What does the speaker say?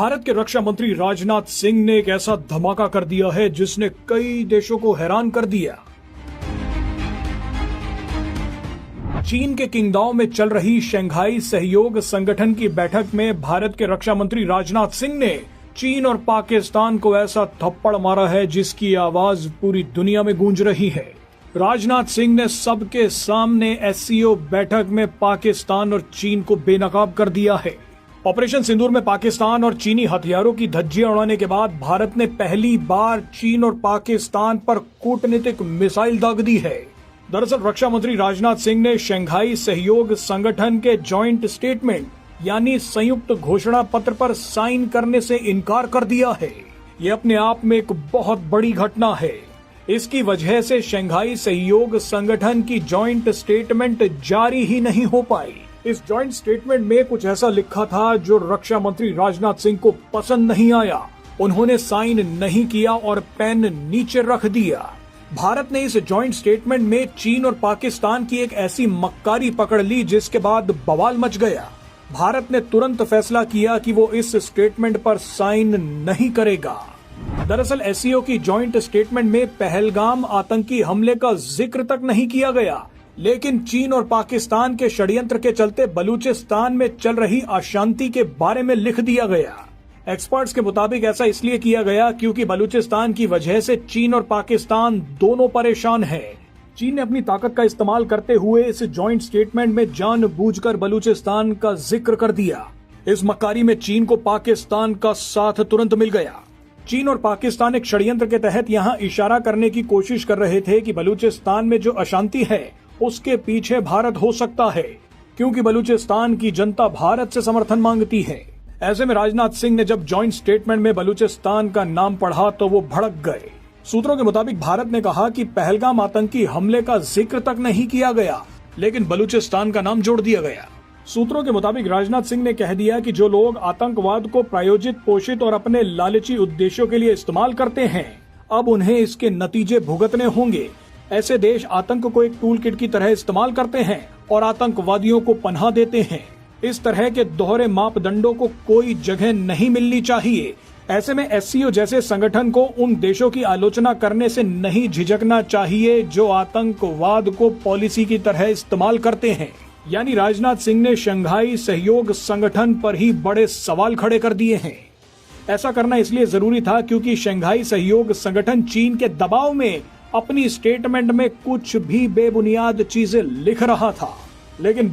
भारत के रक्षा मंत्री राजनाथ सिंह ने एक ऐसा धमाका कर दिया है जिसने कई देशों को हैरान कर दिया। चीन के किंगडाओ में चल रही शंघाई सहयोग संगठन की बैठक में भारत के रक्षा मंत्री राजनाथ सिंह ने चीन और पाकिस्तान को ऐसा थप्पड़ मारा है जिसकी आवाज पूरी दुनिया में गूंज रही है। राजनाथ सिंह ने सबके सामने एससीओ बैठक में पाकिस्तान और चीन को बेनकाब कर दिया है। ऑपरेशन सिंदूर में पाकिस्तान और चीनी हथियारों की धज्जियां उड़ाने के बाद भारत ने पहली बार चीन और पाकिस्तान पर कूटनीतिक मिसाइल दाग दी है। दरअसल रक्षा मंत्री राजनाथ सिंह ने शंघाई सहयोग संगठन के जॉइंट स्टेटमेंट यानी संयुक्त घोषणा पत्र पर साइन करने से इनकार कर दिया है। ये अपने आप में एक बहुत बड़ी घटना है। इसकी वजह से शंघाई सहयोग संगठन की जॉइंट स्टेटमेंट जारी ही नहीं हो पाई। इस जॉइंट स्टेटमेंट में कुछ ऐसा लिखा था जो रक्षा मंत्री राजनाथ सिंह को पसंद नहीं आया। उन्होंने साइन नहीं किया और पेन नीचे रख दिया। भारत ने इस जॉइंट स्टेटमेंट में चीन और पाकिस्तान की एक ऐसी मक्कारी पकड़ ली जिसके बाद बवाल मच गया। भारत ने तुरंत फैसला किया कि वो इस स्टेटमेंट पर साइन नहीं करेगा। दरअसल एससीओ की जॉइंट स्टेटमेंट में पहलगाम आतंकी हमले का जिक्र तक नहीं किया गया, लेकिन चीन और पाकिस्तान के षड्यंत्र के चलते बलूचिस्तान में चल रही अशांति के बारे में लिख दिया गया। एक्सपर्ट्स के मुताबिक ऐसा इसलिए किया गया क्योंकि बलूचिस्तान की वजह से चीन और पाकिस्तान दोनों परेशान हैं। चीन ने अपनी ताकत का इस्तेमाल करते हुए इस जॉइंट स्टेटमेंट में जानबूझकर बलूचिस्तान का जिक्र कर दिया। इस मक्कारी में चीन को पाकिस्तान का साथ तुरंत मिल गया। चीन और पाकिस्तान एक षड्यंत्र के तहत यहाँ इशारा करने की कोशिश कर रहे थे कि बलूचिस्तान में जो अशांति है उसके पीछे भारत हो सकता है, क्योंकि बलूचिस्तान की जनता भारत से समर्थन मांगती है। ऐसे में राजनाथ सिंह ने जब जॉइंट स्टेटमेंट में बलूचिस्तान का नाम पढ़ा तो वो भड़क गए। सूत्रों के मुताबिक भारत ने कहा कि पहलगाम आतंकी हमले का जिक्र तक नहीं किया गया, लेकिन बलूचिस्तान का नाम जोड़ दिया गया। सूत्रों के मुताबिक राजनाथ सिंह ने कह दिया कि जो लोग आतंकवाद को प्रायोजित, पोषित और अपने लालची उद्देश्यों के लिए इस्तेमाल करते हैं, अब उन्हें इसके नतीजे भुगतने होंगे। ऐसे देश आतंक को एक टूल किट की तरह इस्तेमाल करते हैं और आतंकवादियों को पनाह देते हैं। इस तरह के दोहरे मापदंडों को कोई जगह नहीं मिलनी चाहिए। ऐसे में एससीओ जैसे संगठन को उन देशों की आलोचना करने से नहीं झिझकना चाहिए जो आतंकवाद को पॉलिसी की तरह इस्तेमाल करते हैं। यानी राजनाथ सिंह ने शंघाई सहयोग संगठन पर ही बड़े सवाल खड़े कर दिए हैं। ऐसा करना इसलिए जरूरी था क्योंकि शंघाई सहयोग संगठन चीन के दबाव में अपनी स्टेटमेंट में कुछ भी बेबुनियाद चीजें लिख रहा था, लेकिन